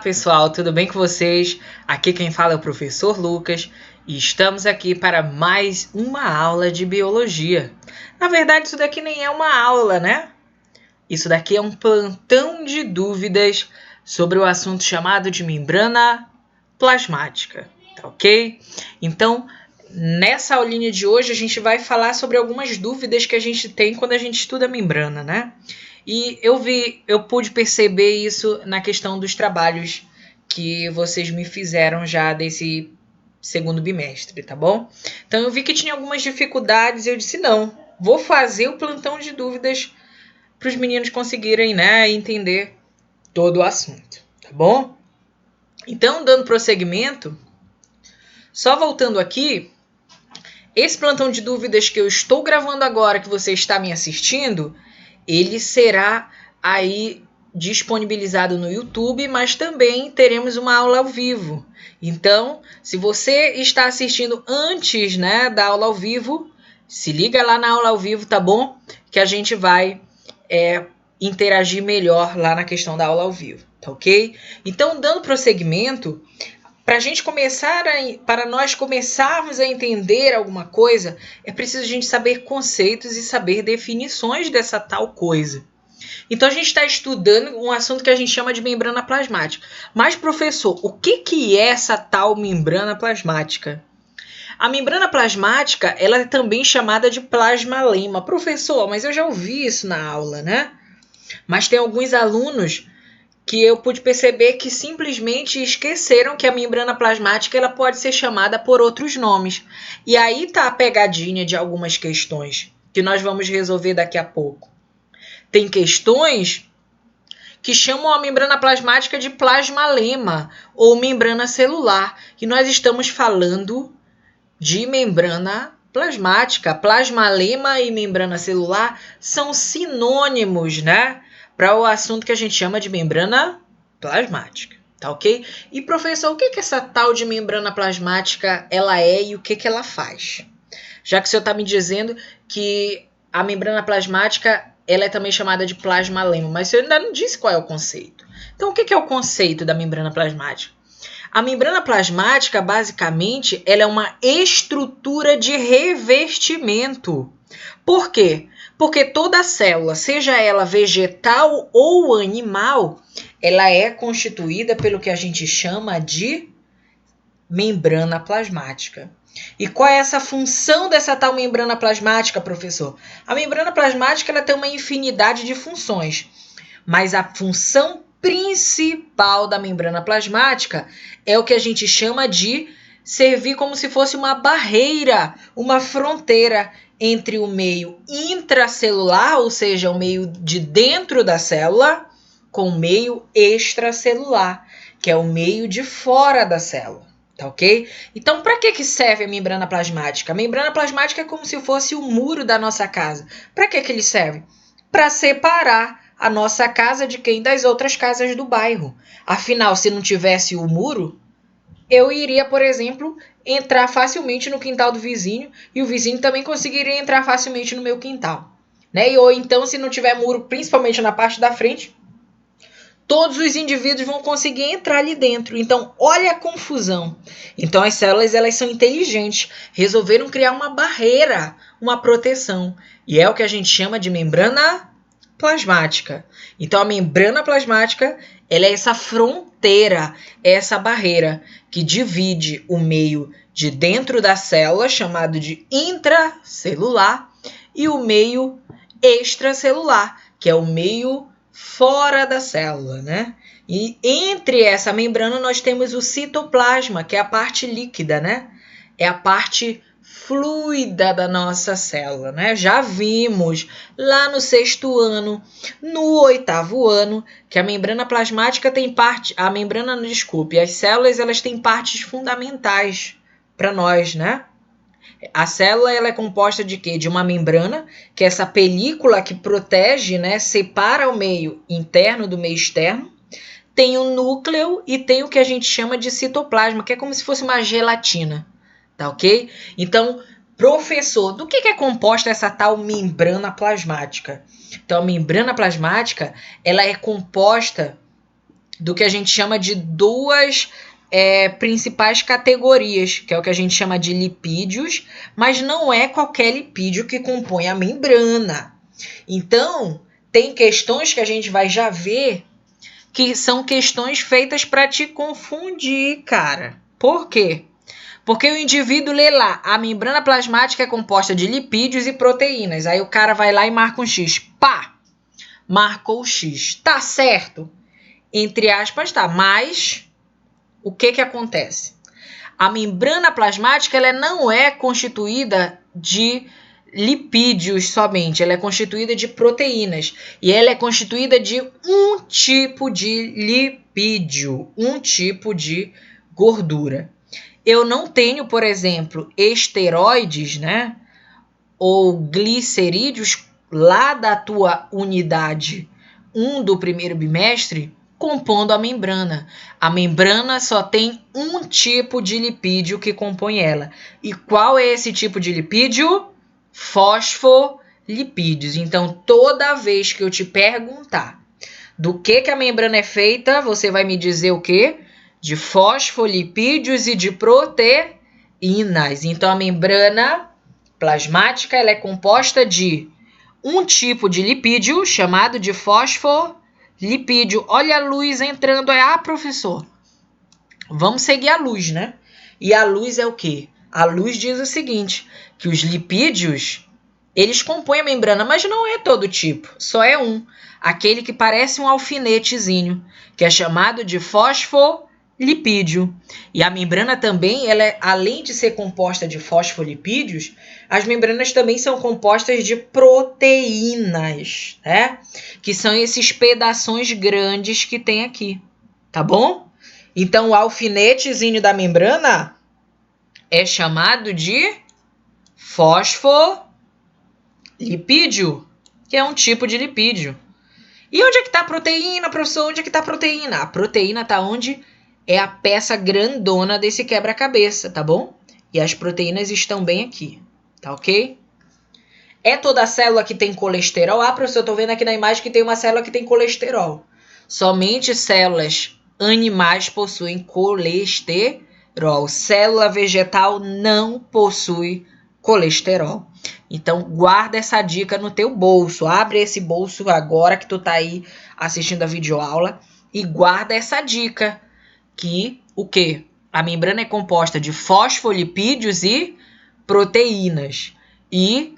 Pessoal, tudo bem com vocês? Aqui quem fala é o professor Lucas e estamos aqui para mais uma aula de biologia. Na verdade, isso daqui nem é uma aula, né? Isso daqui é um plantão de dúvidas sobre o assunto chamado de membrana plasmática, tá ok? Então, nessa aulinha de hoje a gente vai falar sobre algumas dúvidas que a gente tem quando a gente estuda membrana, né? E eu pude perceber isso na questão dos trabalhos que vocês me fizeram já desse segundo bimestre, tá bom? Então eu vi que tinha algumas dificuldades e eu disse, não, vou fazer o plantão de dúvidas para os meninos conseguirem, né, entender todo o assunto, tá bom? Então, dando prosseguimento, só voltando aqui, esse plantão de dúvidas que eu estou gravando agora, que você está me assistindo, ele será aí disponibilizado no YouTube, mas também teremos uma aula ao vivo. Então, se você está assistindo antes, né, da aula ao vivo, se liga lá na aula ao vivo, tá bom? Que a gente vai interagir melhor lá na questão da aula ao vivo, tá ok? Então, dando prosseguimento, para nós começarmos a entender alguma coisa, é preciso a gente saber conceitos e saber definições dessa tal coisa. Então a gente está estudando um assunto que a gente chama de membrana plasmática. Mas, professor, o que é essa tal membrana plasmática? A membrana plasmática, ela é também chamada de plasmalema. Professor, mas eu já ouvi isso na aula, né? Mas tem alguns alunos que eu pude perceber que simplesmente esqueceram que a membrana plasmática ela pode ser chamada por outros nomes. E aí está a pegadinha de algumas questões que nós vamos resolver daqui a pouco. Tem questões que chamam a membrana plasmática de plasmalema ou membrana celular. E nós estamos falando de membrana plasmática. Plasmalema e membrana celular são sinônimos, né? Para o assunto que a gente chama de membrana plasmática, tá ok? E professor, o que essa tal de membrana plasmática ela é e o que ela faz? Já que o senhor está me dizendo que a membrana plasmática ela é também chamada de plasmalema, mas o senhor ainda não disse qual é o conceito. Então, o que é o conceito da membrana plasmática? A membrana plasmática, basicamente, ela é uma estrutura de revestimento. Por quê? Porque toda célula, seja ela vegetal ou animal, ela é constituída pelo que a gente chama de membrana plasmática. E qual é essa função dessa tal membrana plasmática, professor? A membrana plasmática ela tem uma infinidade de funções, mas a função principal da membrana plasmática é o que a gente chama de servir como se fosse uma barreira, uma fronteira entre o meio intracelular, ou seja, o meio de dentro da célula, com o meio extracelular, que é o meio de fora da célula. Tá ok? Então, para que serve a membrana plasmática? A membrana plasmática é como se fosse o muro da nossa casa. Para que ele serve? Para separar a nossa casa de quem? Das outras casas do bairro. Afinal, se não tivesse o muro, eu iria, por exemplo, entrar facilmente no quintal do vizinho e o vizinho também conseguiria entrar facilmente no meu quintal. Né? Ou então, se não tiver muro, principalmente na parte da frente, todos os indivíduos vão conseguir entrar ali dentro. Então, olha a confusão. Então, as células elas são inteligentes. Resolveram criar uma barreira, uma proteção. E é o que a gente chama de membrana plasmática. Então, a membrana plasmática ela é essa fronteira, essa barreira que divide o meio de dentro da célula, chamado de intracelular, e o meio extracelular, que é o meio fora da célula, né? E entre essa membrana nós temos o citoplasma, que é a parte líquida, né? É a parte fluida da nossa célula, né? Já vimos lá no 6º ano, no 8º ano, que a membrana plasmática tem as células elas têm partes fundamentais para nós, né? A célula ela é composta de quê? De uma membrana, que é essa película que protege, né, separa o meio interno do meio externo. Tem o núcleo e tem o que a gente chama de citoplasma, que é como se fosse uma gelatina. Tá ok? Então, professor, do que é composta essa tal membrana plasmática? Então, a membrana plasmática ela é composta do que a gente chama de duas principais categorias, que é o que a gente chama de lipídios, mas não é qualquer lipídio que compõe a membrana. Então, tem questões que a gente vai já ver que são questões feitas para te confundir, cara. Por quê? Porque o indivíduo lê lá, a membrana plasmática é composta de lipídios e proteínas. Aí o cara vai lá e marca um X. Pá! Marcou o X. Tá certo? Entre aspas, tá. Mas o que acontece? A membrana plasmática ela não é constituída de lipídios somente, ela é constituída de proteínas e ela é constituída de um tipo de lipídio, um tipo de gordura. Eu não tenho, por exemplo, esteroides, né, ou glicerídeos lá da tua unidade 1 do primeiro bimestre compondo a membrana. A membrana só tem um tipo de lipídio que compõe ela. E qual é esse tipo de lipídio? Fosfolipídios. Então, toda vez que eu te perguntar do que a membrana é feita, você vai me dizer o quê? De fosfolipídios e de proteínas. Então, a membrana plasmática ela é composta de um tipo de lipídio chamado de fosfolipídio. Olha a luz entrando. Professor, vamos seguir a luz, né? E a luz é o quê? A luz diz o seguinte, que os lipídios, eles compõem a membrana, mas não é todo tipo, só é um. Aquele que parece um alfinetezinho, que é chamado de fosfolipídio. E a membrana também, ela além de ser composta de fosfolipídios, as membranas também são compostas de proteínas, né? Que são esses pedaços grandes que tem aqui, tá bom? Então, o alfinetezinho da membrana é chamado de fosfolipídio, que é um tipo de lipídio. E onde é que está a proteína, professor? Onde é que está a proteína? A proteína está onde é a peça grandona desse quebra-cabeça, tá bom? E as proteínas estão bem aqui, tá ok? É toda célula que tem colesterol? Professor, eu estou vendo aqui na imagem que tem uma célula que tem colesterol. Somente células animais possuem colesterol. Célula vegetal não possui colesterol. Então, guarda essa dica no teu bolso. Abre esse bolso agora que tu tá aí assistindo a videoaula e guarda essa dica. Que o quê? A membrana é composta de fosfolipídios e proteínas. E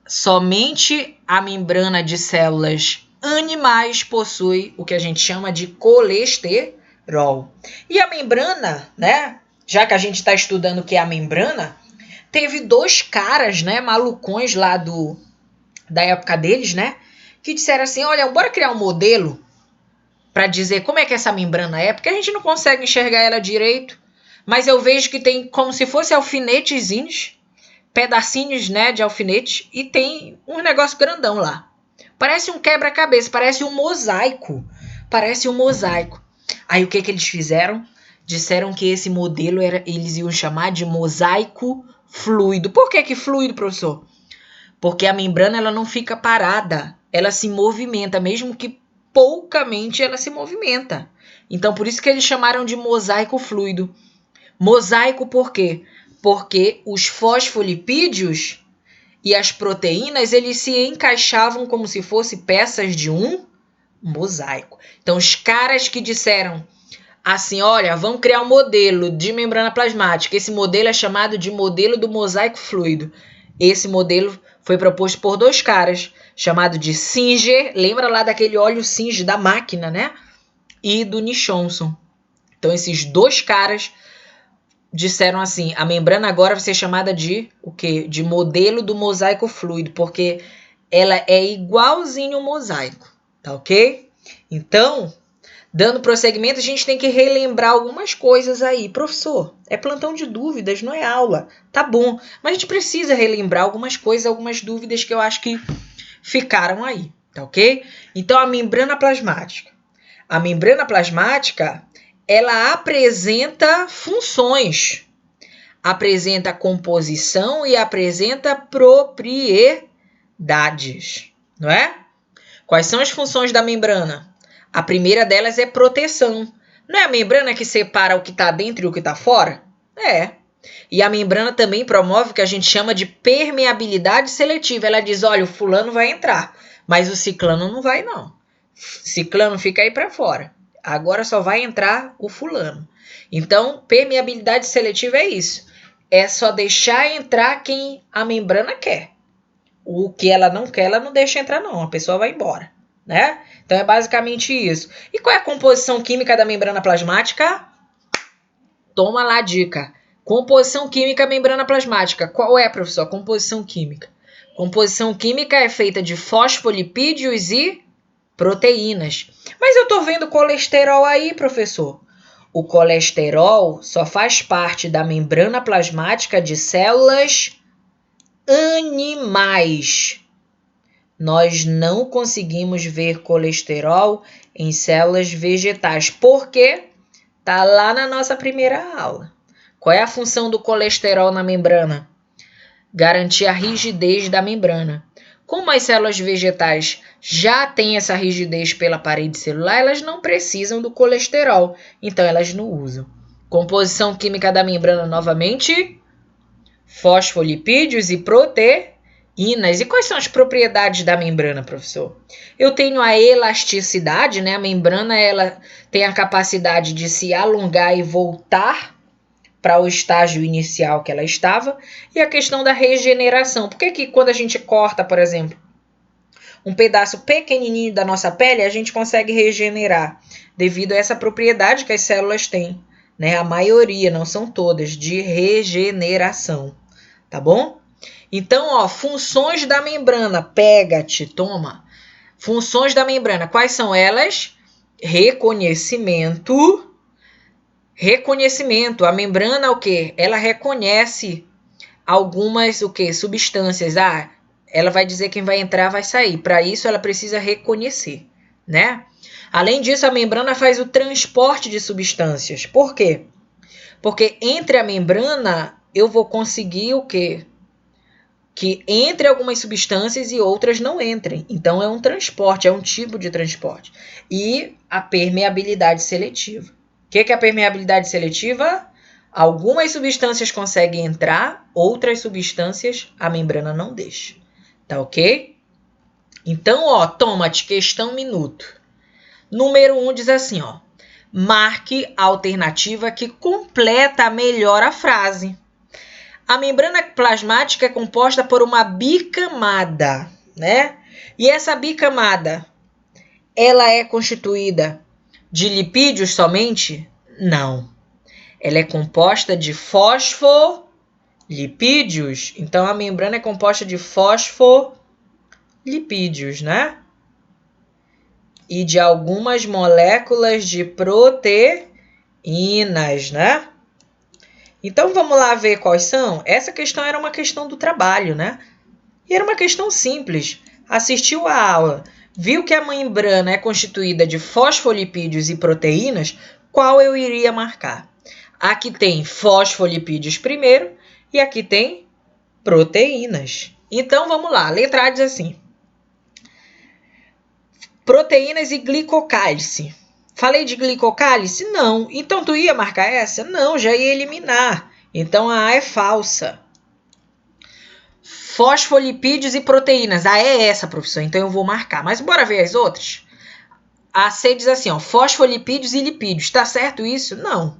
somente a membrana de células animais possui o que a gente chama de colesterol. E a membrana, né? Já que a gente está estudando o que é a membrana, teve dois caras, né, malucões lá da época deles, né, que disseram assim, olha, bora criar um modelo para dizer como é que essa membrana é, porque a gente não consegue enxergar ela direito, mas eu vejo que tem como se fosse alfinetezinhos, pedacinhos, né, de alfinete, e tem um negócio grandão lá. Parece um quebra-cabeça, parece um mosaico. Aí o que eles fizeram? Disseram que esse modelo eles iam chamar de mosaico fluido. Por que fluido, professor? Porque a membrana ela não fica parada, ela se movimenta, mesmo que poucamente ela se movimenta. Então, por isso que eles chamaram de mosaico fluido. Mosaico por quê? Porque os fosfolipídios e as proteínas, eles se encaixavam como se fossem peças de um mosaico. Então, os caras que disseram assim, olha, vamos criar um modelo de membrana plasmática. Esse modelo é chamado de modelo do mosaico fluido. Esse modelo foi proposto por dois caras, chamado de Singer, lembra lá daquele óleo Singer da máquina, né? E do Nichonson. Então, esses dois caras disseram assim, a membrana agora vai ser chamada de o quê? De modelo do mosaico fluido, porque ela é igualzinho ao mosaico, tá ok? Então, dando prosseguimento, a gente tem que relembrar algumas coisas aí. Professor, é plantão de dúvidas, não é aula. Tá bom, mas a gente precisa relembrar algumas coisas, algumas dúvidas que eu acho que ficaram aí, tá ok? Então, a membrana plasmática. A membrana plasmática, ela apresenta funções, apresenta composição e apresenta propriedades, não é? Quais são as funções da membrana? A primeira delas é proteção. Não é a membrana que separa o que está dentro e o que está fora? É. E a membrana também promove o que a gente chama de permeabilidade seletiva. Ela diz, olha, o fulano vai entrar, mas o ciclano não vai não. Ciclano fica aí para fora. Agora só vai entrar o fulano. Então, permeabilidade seletiva é isso. É só deixar entrar quem a membrana quer. O que ela não deixa entrar não. A pessoa vai embora, né? Então, é basicamente isso. E qual é a composição química da membrana plasmática? Toma lá a dica. Composição química da membrana plasmática. Qual é, professor? A composição química. Composição química é feita de fosfolipídios e proteínas. Mas eu estou vendo colesterol aí, professor. O colesterol só faz parte da membrana plasmática de células animais. Nós não conseguimos ver colesterol em células vegetais. Por quê? Está lá na nossa primeira aula. Qual é a função do colesterol na membrana? Garantir a rigidez da membrana. Como as células vegetais já têm essa rigidez pela parede celular, elas não precisam do colesterol, então elas não usam. Composição química da membrana novamente, fosfolipídios e proteínas. E quais são as propriedades da membrana, professor? Eu tenho a elasticidade, né? A membrana ela tem a capacidade de se alongar e voltar para o estágio inicial que ela estava, e a questão da regeneração. Por que quando a gente corta, por exemplo, um pedaço pequenininho da nossa pele, a gente consegue regenerar? Devido a essa propriedade que as células têm, né? A maioria, não são todas, de regeneração, tá bom? Então, ó, funções da membrana, pega-te, toma. Funções da membrana, quais são elas? Reconhecimento. A membrana, o quê? Ela reconhece algumas, o quê? Substâncias. Ela vai dizer quem vai entrar, vai sair. Para isso, ela precisa reconhecer, né? Além disso, a membrana faz o transporte de substâncias. Por quê? Porque entre a membrana, eu vou conseguir o quê? Que entre algumas substâncias e outras não entrem. Então, é um transporte, é um tipo de transporte. E a permeabilidade seletiva. O que é a permeabilidade seletiva? Algumas substâncias conseguem entrar, outras substâncias a membrana não deixa. Tá ok? Então, ó, toma-te questão minuto. Número 1 diz assim, ó. Marque a alternativa que completa melhor a frase. A membrana plasmática é composta por uma bicamada, né? E essa bicamada, ela é constituída de lipídios somente? Não. Ela é composta de fosfolipídios. Então, a membrana é composta de fosfolipídios, né? E de algumas moléculas de proteínas, né? Então, vamos lá ver quais são. Essa questão era uma questão do trabalho, né? E era uma questão simples. Assistiu a aula, viu que a membrana é constituída de fosfolipídios e proteínas, qual eu iria marcar? Aqui tem fosfolipídios primeiro e aqui tem proteínas. Então, vamos lá. A letra A diz assim. Proteínas e glicocálice. Falei de glicocálice? Não. Então, tu ia marcar essa? Não, já ia eliminar. Então, a A é falsa. Fosfolipídios e proteínas. A é essa, professor. Então, eu vou marcar. Mas bora ver as outras? A C diz assim, ó, fosfolipídios e lipídios. Tá certo isso? Não.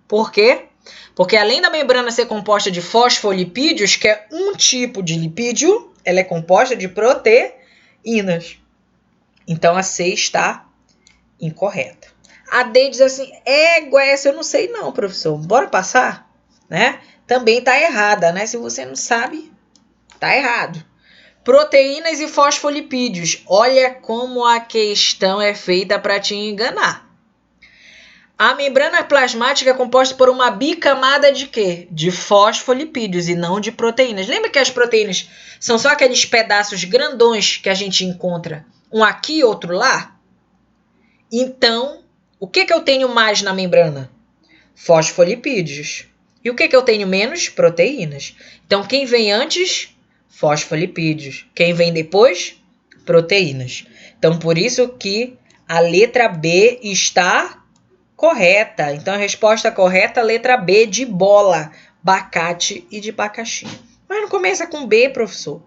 Por quê? Porque além da membrana ser composta de fosfolipídios, que é um tipo de lipídio, ela é composta de proteínas. Então, a C está incorreta. A D diz assim, essa eu não sei não, professor. Bora passar? Né? Também está errada, né? Se você não sabe, está errado. Proteínas e fosfolipídios. Olha como a questão é feita para te enganar. A membrana plasmática é composta por uma bicamada de quê? De fosfolipídios e não de proteínas. Lembra que as proteínas são só aqueles pedaços grandões que a gente encontra, um aqui e outro lá? Então, o que eu tenho mais na membrana? Fosfolipídios. E o que eu tenho menos? Proteínas. Então, quem vem antes? Fosfolipídios. Quem vem depois? Proteínas. Então, por isso que a letra B está correta. Então, a resposta correta, letra B, de bola, abacate e de abacaxi. Mas não começa com B, professor.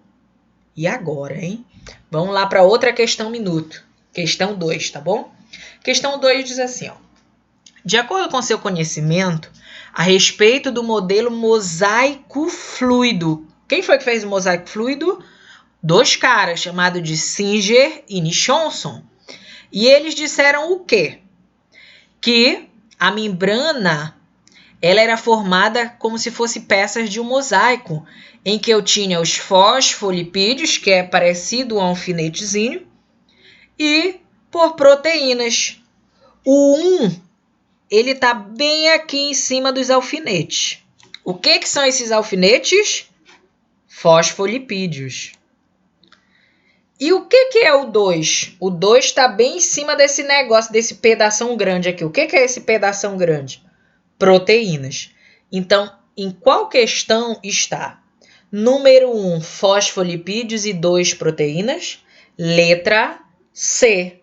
E agora, hein? Vamos lá para outra questão minuto. Questão 2, tá bom? Questão 2 diz assim, ó. De acordo com seu conhecimento a respeito do modelo mosaico fluido. Quem foi que fez o mosaico fluido? 2 caras, chamados de Singer e Nichonson. E eles disseram o quê? Que a membrana ela era formada como se fosse peças de um mosaico, em que eu tinha os fosfolipídios, que é parecido a um alfinetezinho, e por proteínas. O 1, ele está bem aqui em cima dos alfinetes. O que são esses alfinetes? Fosfolipídios. E o que é o 2? O 2 está bem em cima desse negócio, desse pedação grande aqui. O que é esse pedação grande? Proteínas. Então, em qual questão está? Número 1, fosfolipídios e 2, proteínas. Letra C.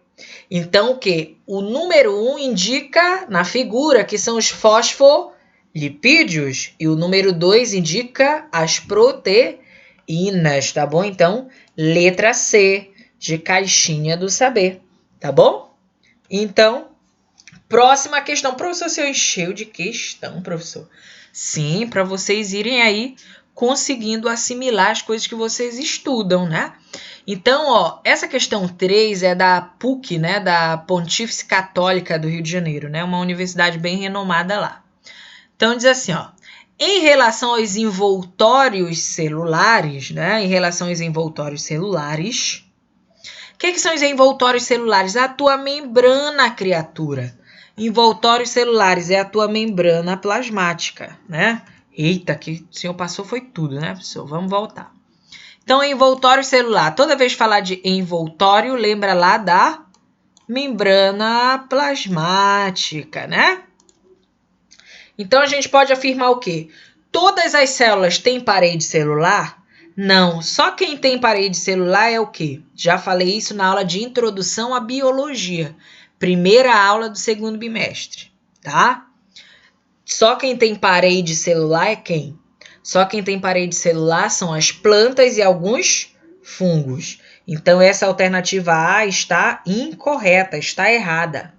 Então, o quê? O número 1 indica na figura que são os fosfolipídios e o número 2 indica as proteínas, tá bom? Então, letra C, de caixinha do saber, tá bom? Então, próxima questão. Professor, se eu encheu de questão, professor? Sim, para vocês irem aí conseguindo assimilar as coisas que vocês estudam, né? Então, ó, essa questão 3 é da PUC, né? Da Pontífice Católica do Rio de Janeiro, né? Uma universidade bem renomada lá. Então, diz assim, ó. Em relação aos envoltórios celulares, né? Em relação aos envoltórios celulares, o que são os envoltórios celulares? A tua membrana, criatura. Envoltórios celulares é a tua membrana plasmática, né? Eita, que o senhor passou foi tudo, né, professor? Vamos voltar. Então, envoltório celular. Toda vez que falar de envoltório, lembra lá da membrana plasmática, né? Então, a gente pode afirmar o quê? Todas as células têm parede celular? Não, só quem tem parede celular é o quê? Já falei isso na aula de introdução à biologia. Primeira aula do segundo bimestre, tá? Só quem tem parede celular é quem? Só quem tem parede celular são as plantas e alguns fungos. Então, essa alternativa A está incorreta, está errada.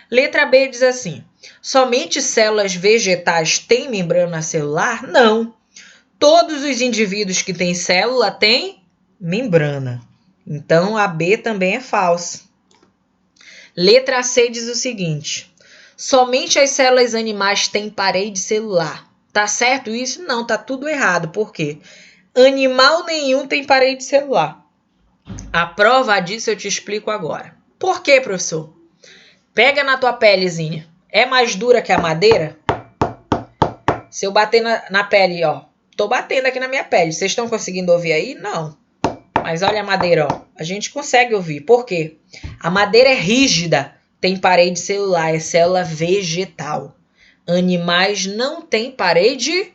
Letra B diz assim, somente células vegetais têm membrana celular? Não. Todos os indivíduos que têm célula têm membrana. Então, a B também é falsa. Letra C diz o seguinte, somente as células animais têm parede celular. Tá certo isso? Não, tá tudo errado. Por quê? Animal nenhum tem parede celular. A prova disso eu te explico agora. Por quê, professor? Pega na tua pelezinha. É mais dura que a madeira? Se eu bater na pele, ó. Tô batendo aqui na minha pele. Vocês estão conseguindo ouvir aí? Não. Mas olha a madeira, ó. A gente consegue ouvir. Por quê? A madeira é rígida. Tem parede celular. É célula vegetal. Animais não têm parede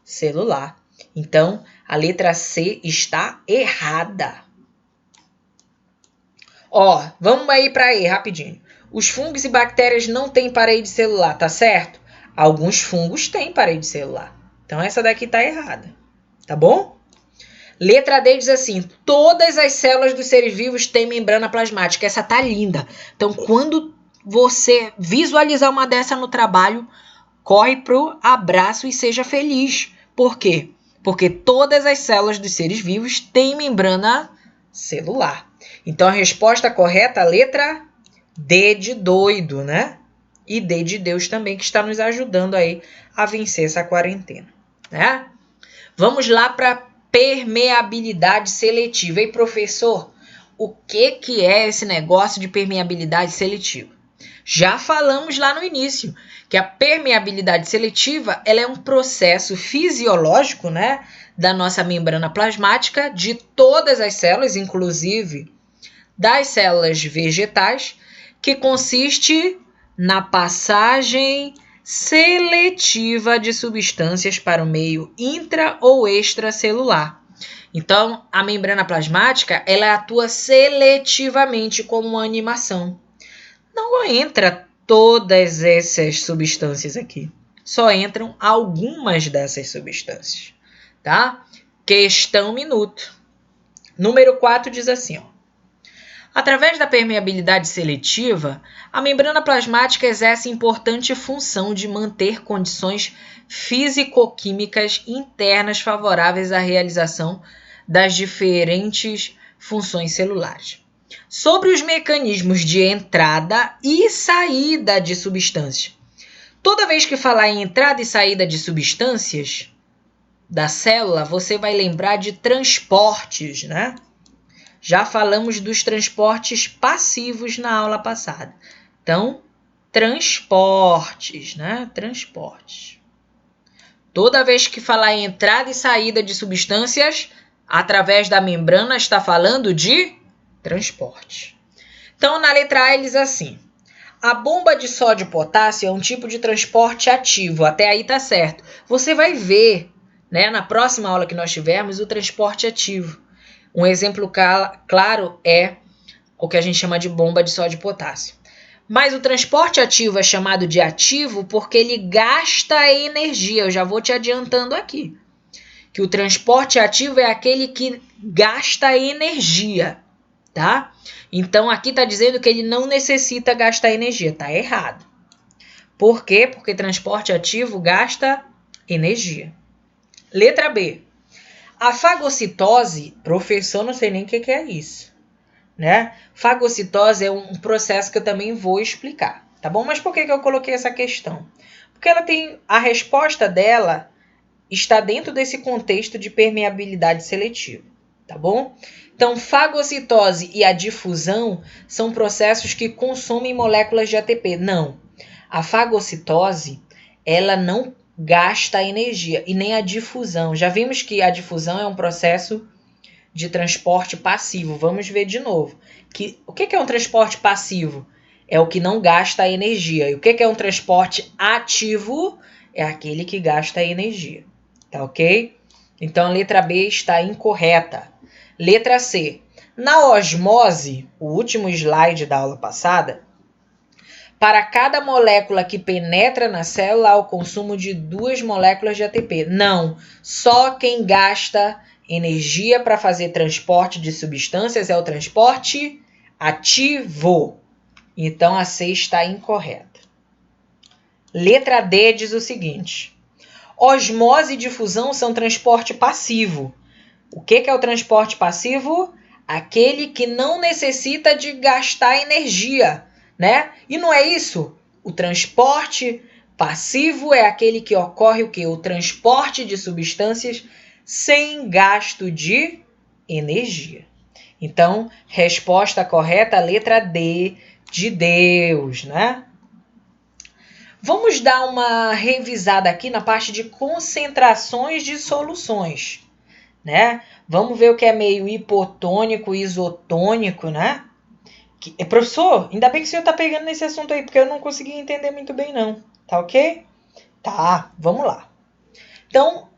celular. Então, a letra C está errada. Ó, vamos aí para E, rapidinho. Os fungos e bactérias não têm parede celular, tá certo? Alguns fungos têm parede celular. Então, essa daqui tá errada. Tá bom? Letra D diz assim, todas as células dos seres vivos têm membrana plasmática. Essa tá linda. Então, quando você visualizar uma dessa no trabalho, corre pro abraço e seja feliz. Por quê? Porque todas as células dos seres vivos têm membrana celular. Então, a resposta correta, a letra D de doido, né? E D de Deus também, que está nos ajudando aí a vencer essa quarentena, né? Vamos lá para permeabilidade seletiva. E, professor, o que é esse negócio de permeabilidade seletiva? Já falamos lá no início que a permeabilidade seletiva ela é um processo fisiológico, né, da nossa membrana plasmática de todas as células, inclusive das células vegetais, que consiste na passagem seletiva de substâncias para o meio intra ou extracelular. Então, a membrana plasmática ela atua seletivamente como uma animação. não entra todas essas substâncias aqui. Só entram algumas dessas substâncias, tá? Questão minuto. Número 4 diz assim, ó. Através da permeabilidade seletiva, a membrana plasmática exerce importante função de manter condições físico-químicas internas favoráveis à realização das diferentes funções celulares. Sobre os mecanismos de entrada e saída de substâncias. Toda vez que falar em entrada e saída de substâncias da célula, você vai lembrar de transportes, né? Já falamos dos transportes passivos na aula passada. Então, transportes, né? Transportes. Toda vez que falar em entrada e saída de substâncias através da membrana, está falando de transporte. Então, na letra A, eles assim. A bomba de sódio e potássio é um tipo de transporte ativo. Até aí tá certo. Você vai ver, né, na próxima aula que nós tivermos, o transporte ativo. Um exemplo claro é o que a gente chama de bomba de sódio e potássio. Mas o transporte ativo é chamado de ativo porque ele gasta energia. Eu já vou te adiantando aqui. Que o transporte ativo é aquele que gasta energia, tá? Então, aqui está dizendo que ele não necessita gastar energia. Está errado. Por quê? Porque transporte ativo gasta energia. Letra B. A fagocitose, professor, não sei nem o que é isso, né? Fagocitose é um processo que eu também vou explicar, tá bom? Mas por que eu coloquei essa questão? Porque ela tem, a resposta dela está dentro desse contexto de permeabilidade seletiva, tá bom? Então, fagocitose e a difusão são processos que consomem moléculas de ATP. Não, a fagocitose, ela não gasta energia e nem a difusão. Já vimos que a difusão é um processo de transporte passivo. Vamos ver de novo. O que é um transporte passivo? É o que não gasta energia. E o que é um transporte ativo? É aquele que gasta energia. Tá ok? Então a letra B está incorreta. Letra C. Na osmose, o último slide da aula passada, para cada molécula que penetra na célula, há o consumo de 2 moléculas de ATP. Não, só quem gasta energia para fazer transporte de substâncias é o transporte ativo. Então, a C está incorreta. Letra D diz o seguinte. Osmose e difusão são transporte passivo. O que é o transporte passivo? Aquele que não necessita de gastar energia, né? E não é isso. O transporte passivo é aquele que ocorre o quê? O transporte de substâncias sem gasto de energia. Então, resposta correta, letra D de Deus, né? Vamos dar uma revisada aqui na parte de concentrações de soluções, né? Vamos ver o que é meio hipotônico, isotônico, né? Professor, ainda bem que o senhor está pegando nesse assunto aí, porque eu não consegui entender muito bem não, tá ok? Tá, vamos lá. Então,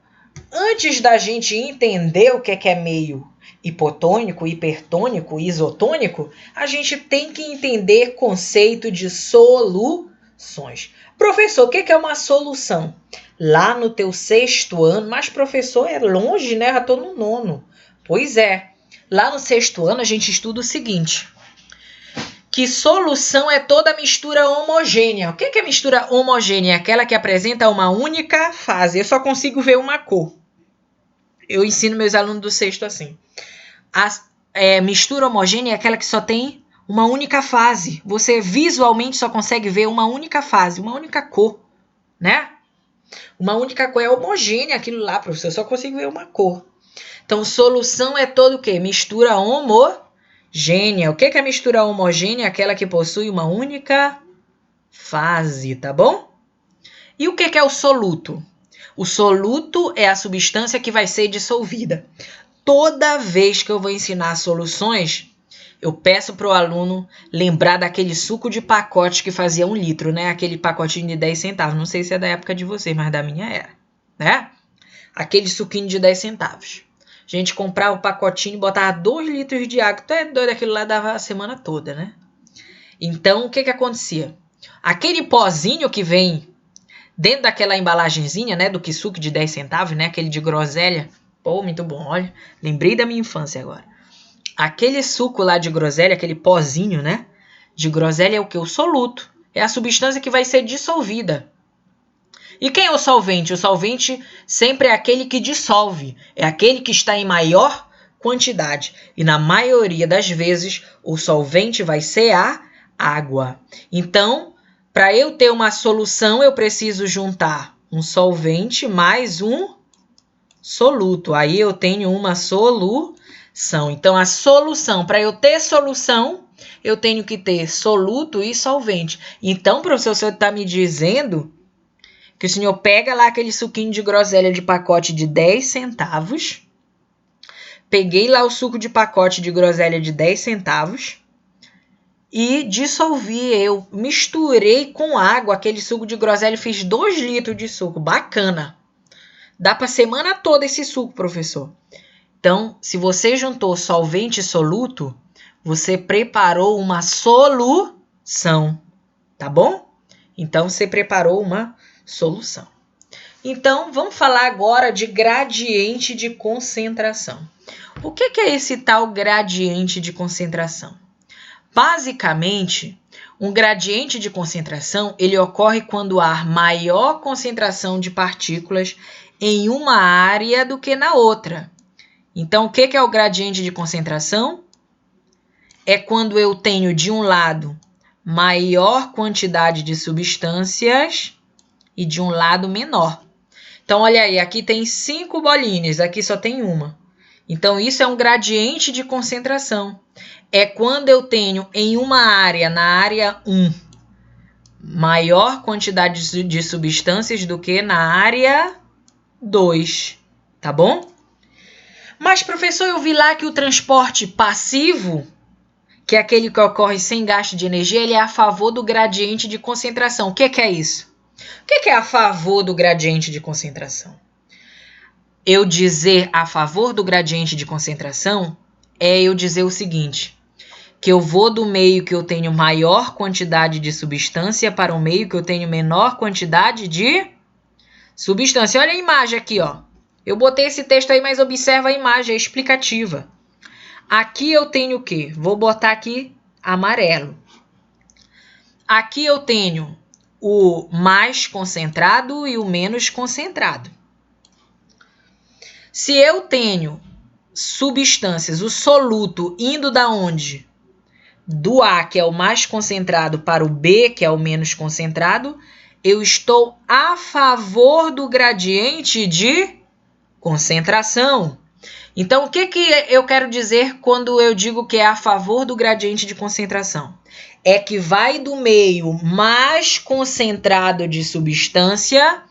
antes da gente entender o que é meio hipotônico, hipertônico, isotônico, a gente tem que entender conceito de soluções. Professor, o que é uma solução? Lá no teu 6º ano, mas professor, é longe, né? Já estou no 9º. Pois é, lá no 6º ano a gente estuda o seguinte, que solução é toda mistura homogênea. O que é mistura homogênea? Aquela que apresenta uma única fase. Eu só consigo ver uma cor. Eu ensino meus alunos do 6º assim. A mistura homogênea é aquela que só tem uma única fase. Você visualmente só consegue ver uma única fase, uma única cor, né? Uma única cor é homogênea, aquilo lá, professor. Eu só consigo ver uma cor. Então, solução é todo o quê? Mistura homogênea. O que é mistura homogênea? Aquela que possui uma única fase, tá bom? E o que é o soluto? O soluto é a substância que vai ser dissolvida. Toda vez que eu vou ensinar soluções, eu peço para o aluno lembrar daquele suco de pacote que fazia 1 litro, né? Aquele pacotinho de 10 centavos. Não sei se é da época de vocês, mas da minha era, né? Aquele suquinho de 10 centavos. A gente comprava o pacotinho e botava 2 litros de água. Tu é doido, aquilo lá dava a semana toda, né? Então, o que acontecia? Aquele pozinho que vem dentro daquela embalagenzinha, né, do Kisuke de 10 centavos, né, aquele de groselha. Pô, muito bom, olha. Lembrei da minha infância agora. Aquele suco lá de groselha, aquele pozinho, né, de groselha é o que? O soluto. É a substância que vai ser dissolvida. E quem é o solvente? O solvente sempre é aquele que dissolve. É aquele que está em maior quantidade. E na maioria das vezes, o solvente vai ser a água. Então, para eu ter uma solução, eu preciso juntar um solvente mais um soluto. Aí eu tenho uma solução. Então, a solução, para eu ter solução, eu tenho que ter soluto e solvente. Então, professor, o senhor está me dizendo que o senhor pega lá aquele suquinho de groselha de pacote de 10 centavos. Peguei lá o suco de pacote de groselha de 10 centavos. E dissolvi, eu misturei com água aquele suco de groselha e fiz 2 litros de suco. Bacana. Dá para semana toda esse suco, professor. Então, se você juntou solvente e soluto, você preparou uma solução, tá bom? Então, você preparou uma solução. Então, vamos falar agora de gradiente de concentração. O que é esse tal gradiente de concentração? Basicamente, um gradiente de concentração ele ocorre quando há maior concentração de partículas em uma área do que na outra. Então, o que é o gradiente de concentração? É quando eu tenho, de um lado, maior quantidade de substâncias e de um lado menor. Então, olha aí, aqui tem 5 bolinhas, aqui só tem uma. Então, isso é um gradiente de concentração. É quando eu tenho em uma área, na área 1, maior quantidade de substâncias do que na área 2, tá bom? Mas, professor, eu vi lá que o transporte passivo, que é aquele que ocorre sem gasto de energia, ele é a favor do gradiente de concentração. O que é isso? O que é a favor do gradiente de concentração? Eu dizer a favor do gradiente de concentração é eu dizer o seguinte, que eu vou do meio que eu tenho maior quantidade de substância para o meio que eu tenho menor quantidade de substância. Olha a imagem aqui, ó. Eu botei esse texto aí, mas observa a imagem, é explicativa. Aqui eu tenho o quê? Vou botar aqui amarelo. Aqui eu tenho o mais concentrado e o menos concentrado. Se eu tenho substâncias, o soluto indo da onde? Do A, que é o mais concentrado, para o B, que é o menos concentrado, eu estou a favor do gradiente de concentração. Então, o que eu quero dizer quando eu digo que é a favor do gradiente de concentração? É que vai do meio mais concentrado de substância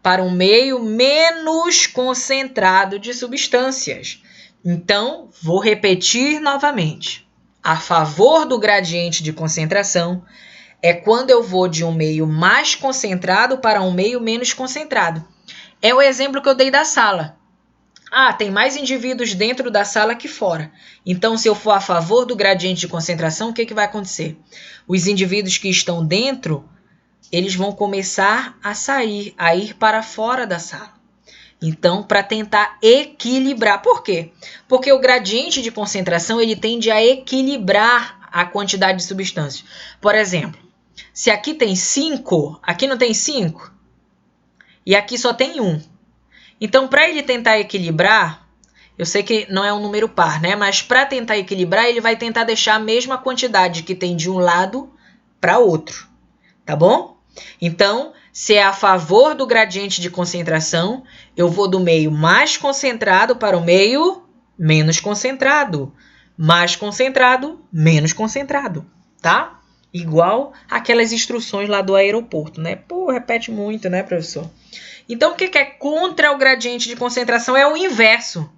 para um meio menos concentrado de substâncias. Então, vou repetir novamente. A favor do gradiente de concentração é quando eu vou de um meio mais concentrado para um meio menos concentrado. É o exemplo que eu dei da sala. Ah, tem mais indivíduos dentro da sala que fora. Então, se eu for a favor do gradiente de concentração, o que vai acontecer? Os indivíduos que estão dentro, eles vão começar a sair, a ir para fora da sala. Então, para tentar equilibrar. Por quê? Porque o gradiente de concentração ele tende a equilibrar a quantidade de substâncias. Por exemplo, se aqui tem 5, aqui não tem 5, e aqui só tem 1. Então, para ele tentar equilibrar, eu sei que não é um número par, né? Mas para tentar equilibrar, ele vai tentar deixar a mesma quantidade que tem de um lado para outro, tá bom? Então, se é a favor do gradiente de concentração, eu vou do meio mais concentrado para o meio menos concentrado. Mais concentrado, menos concentrado, tá? Igual aquelas instruções lá do aeroporto, né? Pô, repete muito, né, professor? Então, o que é contra o gradiente de concentração? É o inverso.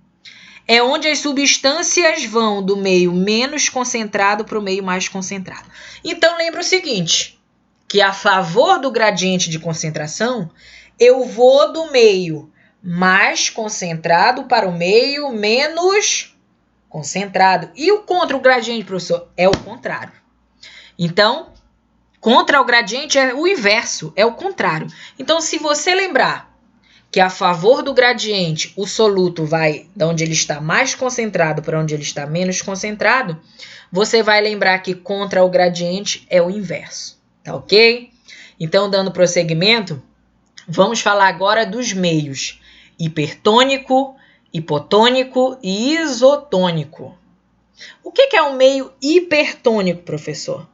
É onde as substâncias vão do meio menos concentrado para o meio mais concentrado. Então, lembra o seguinte, que a favor do gradiente de concentração, eu vou do meio mais concentrado para o meio menos concentrado. E o contra o gradiente, professor? É o contrário. Então, contra o gradiente é o inverso, é o contrário. Então, se você lembrar que a favor do gradiente o soluto vai de onde ele está mais concentrado para onde ele está menos concentrado, você vai lembrar que contra o gradiente é o inverso, tá ok? Então, dando prosseguimento, vamos falar agora dos meios hipertônico, hipotônico e isotônico. O que é um meio hipertônico, professor?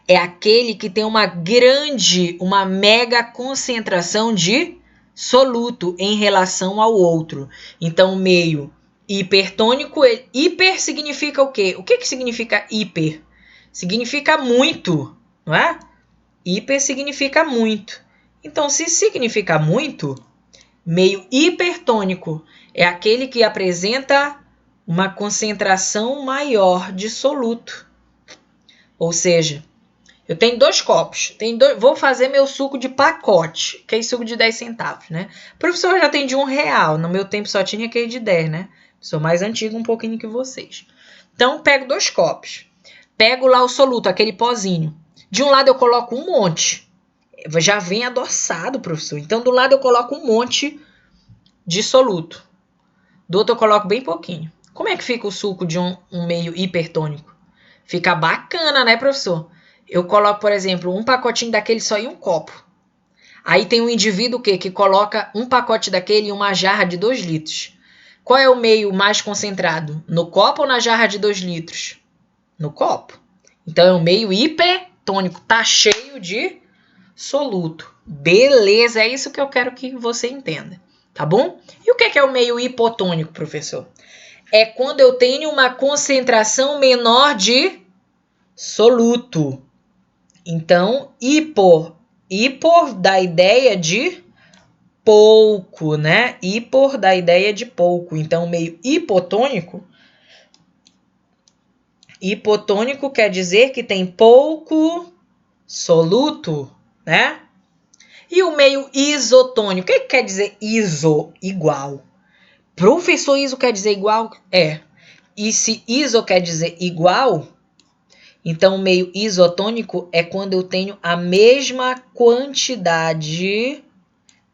É aquele que tem uma mega concentração de soluto em relação ao outro. Então, o meio hipertônico, hiper significa o quê? O que significa hiper? Significa muito, não é? Hiper significa muito. Então, se significa muito, meio hipertônico é aquele que apresenta uma concentração maior de soluto. Ou seja, eu tenho 2 copos. Vou fazer meu suco de pacote, que é suco de 10 centavos, né? O professor já tem de R$1. No meu tempo só tinha aquele de 10, né? Sou mais antigo um pouquinho que vocês. Então, pego 2 copos. Pego lá o soluto, aquele pozinho. De um lado eu coloco um monte. Já vem adoçado, professor. Então, do lado eu coloco um monte de soluto. Do outro eu coloco bem pouquinho. Como é que fica o suco de um meio hipertônico? Fica bacana, né, professor? Eu coloco, por exemplo, um pacotinho daquele só em um copo. Aí tem um indivíduo que coloca um pacote daquele em uma jarra de 2 litros. Qual é o meio mais concentrado? No copo ou na jarra de 2 litros? No copo. Então é um meio hipertônico. Tá cheio de soluto. Beleza, é isso que eu quero que você entenda. Tá bom? E o que é o meio hipotônico, professor? É quando eu tenho uma concentração menor de soluto. Então, hipor dá ideia de pouco, né? Hipor dá ideia de pouco. Então, meio hipotônico quer dizer que tem pouco soluto, né? E o meio isotônico, o que quer dizer iso? Igual. Professor, iso quer dizer igual? É. E se iso quer dizer igual, então o meio isotônico é quando eu tenho a mesma quantidade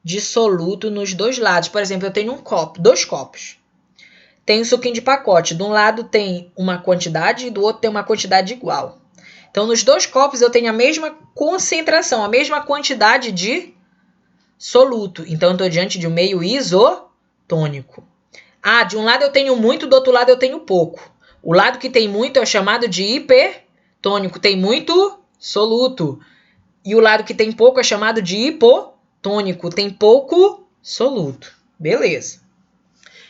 de soluto nos 2 lados. Por exemplo, eu tenho 2 copos. Tem um suquinho de pacote. De um lado tem uma quantidade e do outro tem uma quantidade igual. Então, nos 2 copos eu tenho a mesma concentração, a mesma quantidade de soluto. Então, eu estou diante de um meio isotônico. Ah, de um lado eu tenho muito, do outro lado eu tenho pouco. O lado que tem muito é chamado de hipertônico, tem muito soluto. E o lado que tem pouco é chamado de hipotônico, tem pouco soluto. Beleza.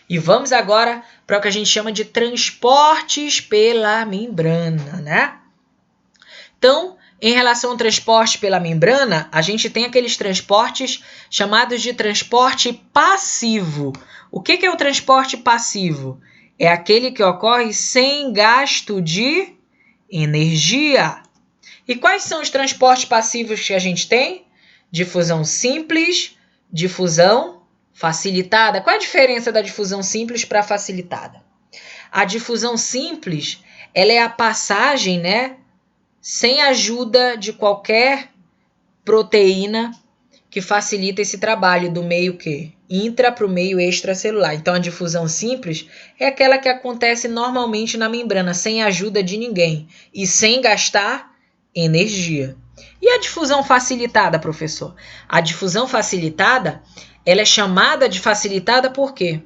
E vamos agora para o que a gente chama de transportes pela membrana, né? Então, em relação ao transporte pela membrana, a gente tem aqueles transportes chamados de transporte passivo. O que é o transporte passivo? É aquele que ocorre sem gasto de energia. E quais são os transportes passivos que a gente tem? Difusão simples, difusão facilitada. Qual a diferença da difusão simples para facilitada? A difusão simples, ela é a passagem, né, sem ajuda de qualquer proteína que facilita esse trabalho do meio que intra para o meio extracelular. Então, a difusão simples é aquela que acontece normalmente na membrana, sem ajuda de ninguém e sem gastar energia. E a difusão facilitada, professor? A difusão facilitada, ela é chamada de facilitada por quê?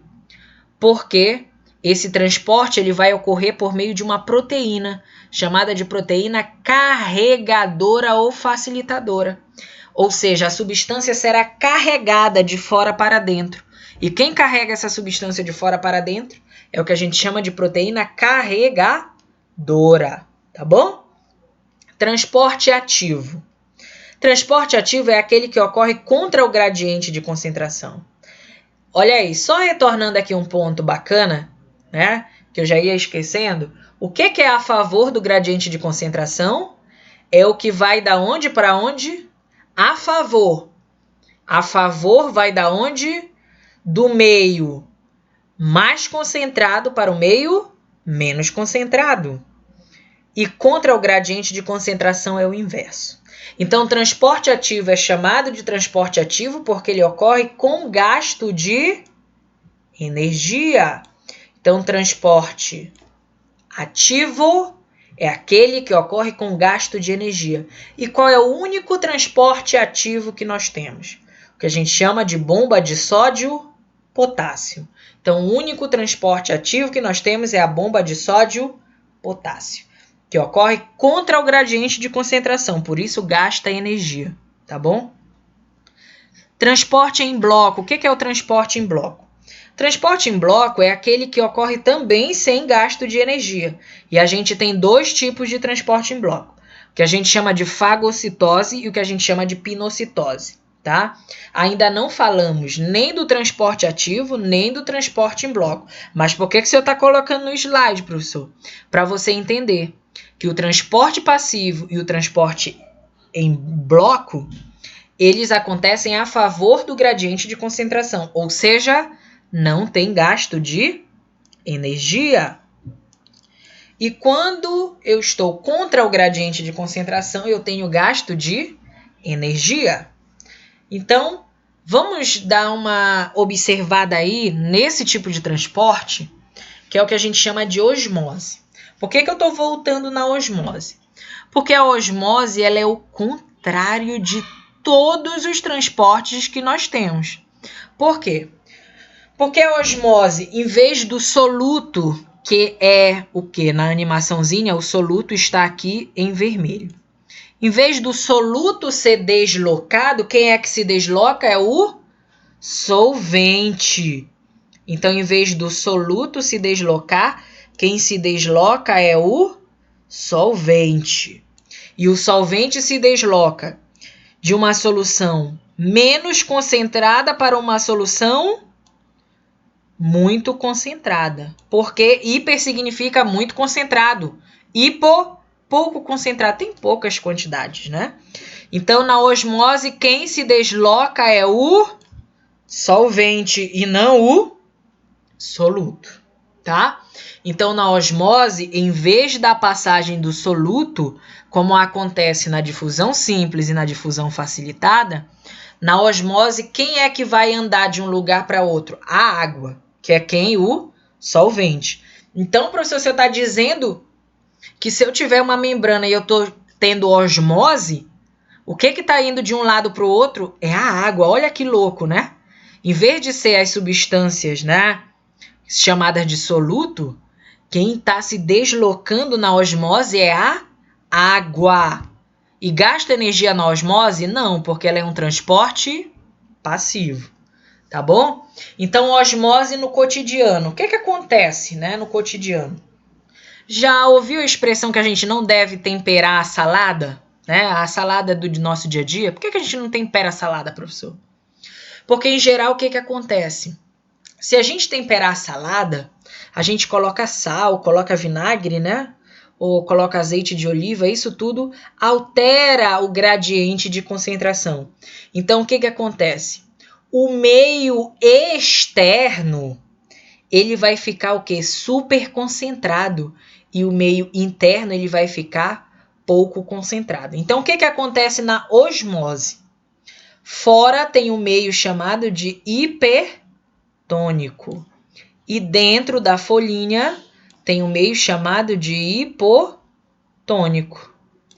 Porque esse transporte ele vai ocorrer por meio de uma proteína, chamada de proteína carregadora ou facilitadora. Ou seja, a substância será carregada de fora para dentro. E quem carrega essa substância de fora para dentro é o que a gente chama de proteína carregadora. Tá bom? Transporte ativo. Transporte ativo é aquele que ocorre contra o gradiente de concentração. Olha aí, só retornando aqui um ponto bacana, né? Que eu já ia esquecendo. O que é a favor do gradiente de concentração? É o que vai da onde para onde? A favor. A favor vai da onde? Do meio mais concentrado para o meio menos concentrado. e contra o gradiente de concentração é o inverso. Então, transporte ativo é chamado de transporte ativo porque ele ocorre com gasto de energia. Então, transporte ativo é aquele que ocorre com gasto de energia. E qual é o único transporte ativo que nós temos? O que a gente chama de bomba de sódio-potássio. Então, o único transporte ativo que nós temos é a bomba de sódio-potássio, que ocorre contra o gradiente de concentração, por isso gasta energia, tá bom? Transporte em bloco. O que é o transporte em bloco? Transporte em bloco é aquele que ocorre também sem gasto de energia. E a gente tem dois tipos de transporte em bloco, o que a gente chama de fagocitose e o que a gente chama de pinocitose, tá? Ainda não falamos nem do transporte ativo, nem do transporte em bloco. Mas por que o senhor está colocando no slide, professor? Para você entender que o transporte passivo e o transporte em bloco, eles acontecem a favor do gradiente de concentração, ou seja, não tem gasto de energia. E quando eu estou contra o gradiente de concentração, eu tenho gasto de energia. Então, vamos dar uma observada aí nesse tipo de transporte, que é o que a gente chama de osmose. Por que eu estou voltando na osmose? Porque a osmose ela é o contrário de todos os transportes que nós temos. Por quê? Porque a osmose, em vez do soluto, que é o que? Na animaçãozinha, o soluto está aqui em vermelho. Em vez do soluto ser deslocado, quem é que se desloca? É o solvente. Então, em vez do soluto se deslocar, quem se desloca é o solvente. E o solvente se desloca de uma solução menos concentrada para uma solução muito concentrada. Porque hiper significa muito concentrado. Hipo, pouco concentrado. Tem poucas quantidades, né? Então, na osmose, quem se desloca é o solvente e não o soluto, tá? Então, na osmose, em vez da passagem do soluto, como acontece na difusão simples e na difusão facilitada, na osmose, quem é que vai andar de um lugar para outro? A água, que é quem? O solvente. Então, professor, você está dizendo que se eu tiver uma membrana e eu estou tendo osmose, o que está indo de um lado para o outro é a água. Olha que louco, né? Em vez de ser as substâncias, né, chamadas de soluto, quem está se deslocando na osmose é a água. E gasta energia na osmose? Não, porque ela é um transporte passivo. Tá bom? Então, osmose no cotidiano. O que acontece, né, no cotidiano? Já ouviu a expressão que a gente não deve temperar a salada? Né? A salada do nosso dia a dia. Por que a gente não tempera a salada, professor? Porque, em geral, o que acontece? Se a gente temperar a salada, a gente coloca sal, coloca vinagre, né? Ou coloca azeite de oliva, isso tudo altera o gradiente de concentração. Então, o que acontece? O meio externo, ele vai ficar o quê? Super concentrado. E o meio interno, ele vai ficar pouco concentrado. Então, o que acontece na osmose? Fora tem um meio chamado de hipertônico. E dentro da folhinha tem um meio chamado de hipotônico.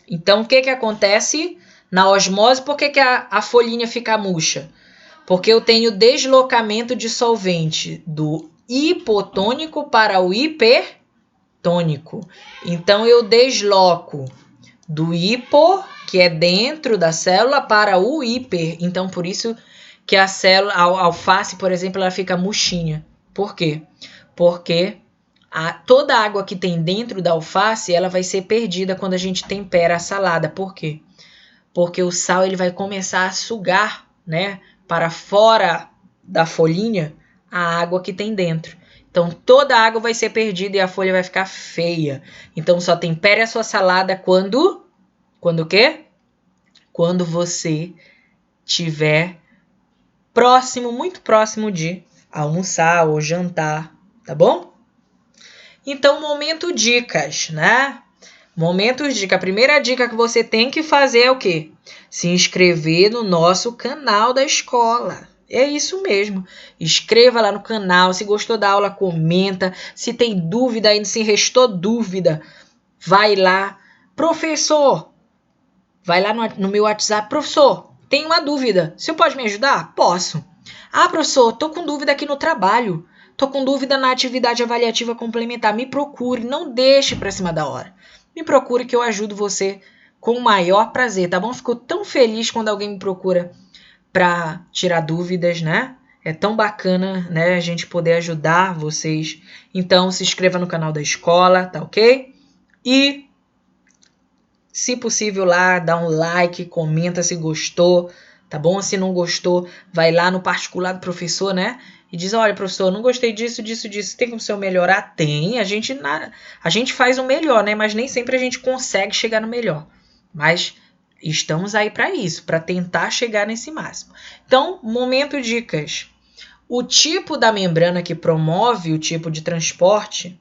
Então, o que acontece na osmose? Por que a folhinha fica murcha? Porque eu tenho deslocamento de solvente do hipotônico para o hipertônico. Então, eu desloco do hipo, que é dentro da célula, para o hiper. Então, por isso que a célula, a alface, por exemplo, ela fica murchinha. Por quê? Porque toda a água que tem dentro da alface, ela vai ser perdida quando a gente tempera a salada. Por quê? Porque o sal ele vai começar a sugar, né, para fora da folhinha a água que tem dentro. Então, toda a água vai ser perdida e a folha vai ficar feia. Então, só tempere a sua salada quando o quê? Quando você estiver próximo, muito próximo de almoçar ou jantar, tá bom? Então, momento dicas, né? Momento dica. A primeira dica que você tem que fazer é o quê? Se inscrever no nosso canal da escola. É isso mesmo. Inscreva lá no canal. Se gostou da aula, comenta. Se tem dúvida ainda, se restou dúvida, vai lá. Professor, vai lá no meu WhatsApp. Professor, tenho uma dúvida. O senhor pode me ajudar? Posso. Ah, professor, tô com dúvida aqui no trabalho. Tô com dúvida na atividade avaliativa complementar. Me procure, não deixe para cima da hora. Me procure que eu ajudo você com o maior prazer, tá bom? Fico tão feliz quando alguém me procura para tirar dúvidas, né? É tão bacana, né, a gente poder ajudar vocês. Então, se inscreva no canal da escola, tá ok? E, se possível lá, dá um like, comenta se gostou, tá bom? Se não gostou, vai lá no particular do professor, né? E diz, olha, professor, não gostei disso. Tem como o senhor melhorar? Tem. A gente faz o melhor, né? Mas nem sempre a gente consegue chegar no melhor. Mas estamos aí para isso, para tentar chegar nesse máximo. Então, momento dicas. O tipo da membrana que promove o tipo de transporte,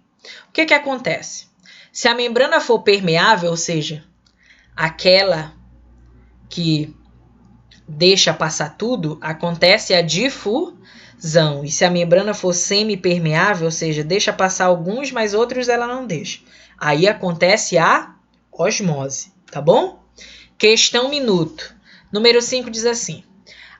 o que acontece? Se a membrana for permeável, ou seja, aquela que deixa passar tudo, acontece a difusão. E se a membrana for semipermeável, ou seja, deixa passar alguns, mas outros ela não deixa. Aí acontece a osmose, tá bom? Questão minuto. Número 5 diz assim.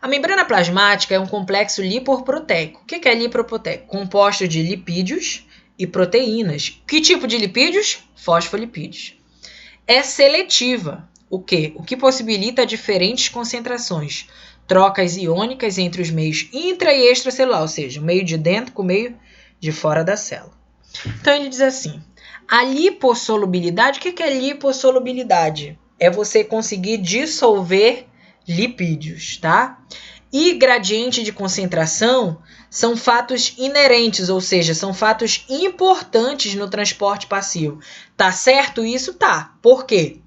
A membrana plasmática é um complexo lipoproteico. O que é lipoproteico? Composto de lipídios e proteínas. Que tipo de lipídios? Fosfolipídios. É seletiva. O quê? O que possibilita diferentes concentrações, trocas iônicas entre os meios intra e extracelular, ou seja, o meio de dentro com o meio de fora da célula. Então ele diz assim, a lipossolubilidade, o que é lipossolubilidade? É você conseguir dissolver lipídios, tá? E gradiente de concentração são fatos inerentes, ou seja, são fatos importantes no transporte passivo. Tá certo isso? Tá. Por quê?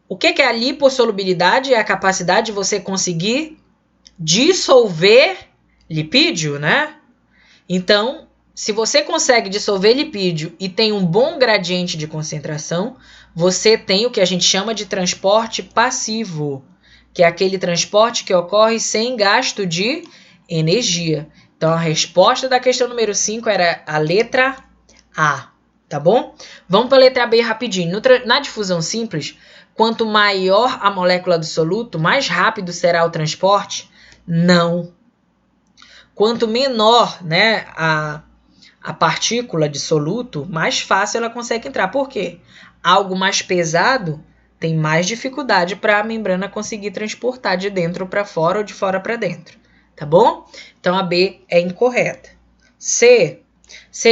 O que é a lipossolubilidade? É a capacidade de você conseguir dissolver lipídio, né? Então, se você consegue dissolver lipídio e tem um bom gradiente de concentração, você tem o que a gente chama de transporte passivo, que é aquele transporte que ocorre sem gasto de energia. Então, a resposta da questão número 5 era a letra A, tá bom? Vamos para a letra B rapidinho. Na difusão simples, quanto maior a molécula do soluto, mais rápido será o transporte? Não. Quanto menor, né, a partícula de soluto, mais fácil ela consegue entrar. Por quê? Algo mais pesado tem mais dificuldade para a membrana conseguir transportar de dentro para fora ou de fora para dentro. Tá bom? Então a B é incorreta. C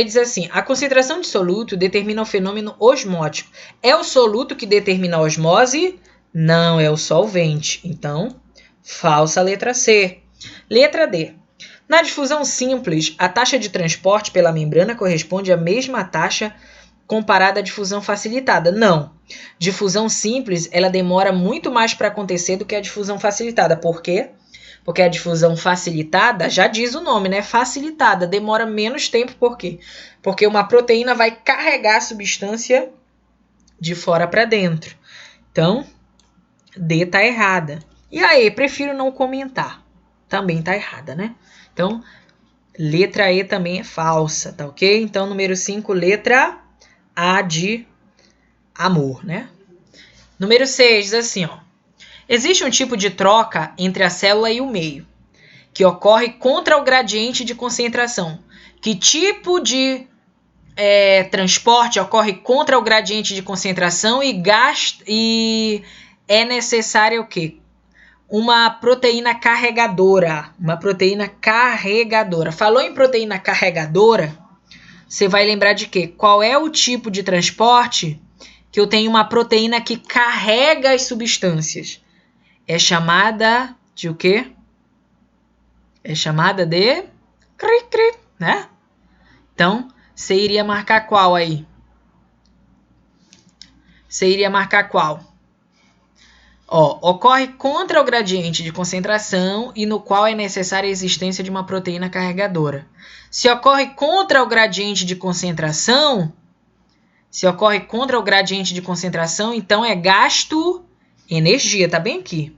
diz assim, a concentração de soluto determina o fenômeno osmótico. É o soluto que determina a osmose? Não, é o solvente. Então, falsa letra C. Letra D. Na difusão simples, a taxa de transporte pela membrana corresponde à mesma taxa comparada à difusão facilitada. Não. Difusão simples, ela demora muito mais para acontecer do que a difusão facilitada. Por quê? Porque a difusão facilitada, já diz o nome, né? Facilitada, demora menos tempo. Por quê? Porque uma proteína vai carregar a substância de fora para dentro. Então, D tá errada. E aí, prefiro não comentar. Também tá errada, né? Então, letra E também é falsa, tá ok? Então, número 5, letra A de amor, né? Número 6 diz assim, ó. Existe um tipo de troca entre a célula e o meio, que ocorre contra o gradiente de concentração. Que tipo de transporte ocorre contra o gradiente de concentração e é necessário o quê? Uma proteína carregadora. Uma proteína carregadora. Falou em proteína carregadora, você vai lembrar de quê? Qual é o tipo de transporte que eu tenho uma proteína que carrega as substâncias? É chamada de o quê? É chamada de cri-cri, né? Então, você iria marcar qual aí? Você iria marcar qual? Ó, ocorre contra o gradiente de concentração e no qual é necessária a existência de uma proteína carregadora. Se ocorre contra o gradiente de concentração, Se ocorre contra o gradiente de concentração, então é gasto energia, tá bem aqui.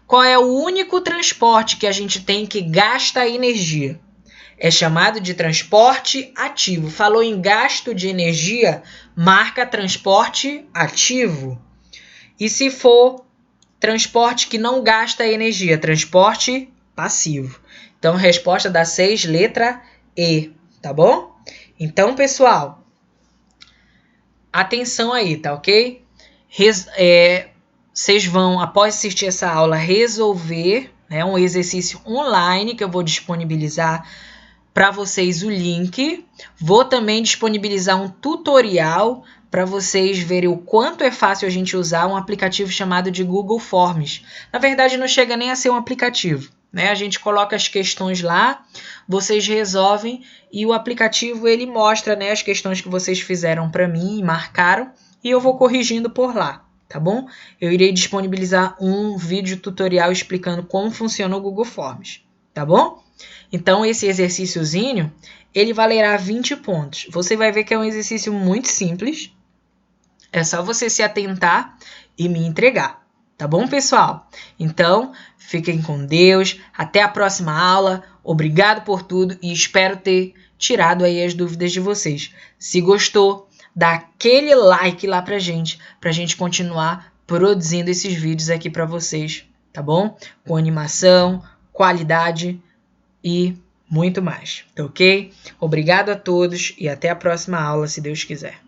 Qual é o único transporte que a gente tem que gasta energia? É chamado de transporte ativo. Falou em gasto de energia, marca transporte ativo. E se for transporte que não gasta energia, transporte passivo. Então, resposta da 6, letra E, tá bom? Então, pessoal, atenção aí, tá ok? Vocês vão, após assistir essa aula, resolver um exercício online que eu vou disponibilizar para vocês o link. Vou também disponibilizar um tutorial para vocês verem o quanto é fácil a gente usar um aplicativo chamado de Google Forms. Na verdade, não chega nem a ser um aplicativo, né? A gente coloca as questões lá, vocês resolvem e o aplicativo ele mostra, né, as questões que vocês fizeram para mim e marcaram e eu vou corrigindo por lá, tá bom? Eu irei disponibilizar um vídeo tutorial explicando como funciona o Google Forms, tá bom? Então, esse exercíciozinho, ele valerá 20 pontos. Você vai ver que é um exercício muito simples. É só você se atentar e me entregar. Tá bom, pessoal? Então, fiquem com Deus. Até a próxima aula. Obrigado por tudo e espero ter tirado aí as dúvidas de vocês. Se gostou, dá aquele like lá pra gente continuar produzindo esses vídeos aqui para vocês, tá bom? Com animação, qualidade e muito mais, tá ok? Obrigado a todos e até a próxima aula, se Deus quiser.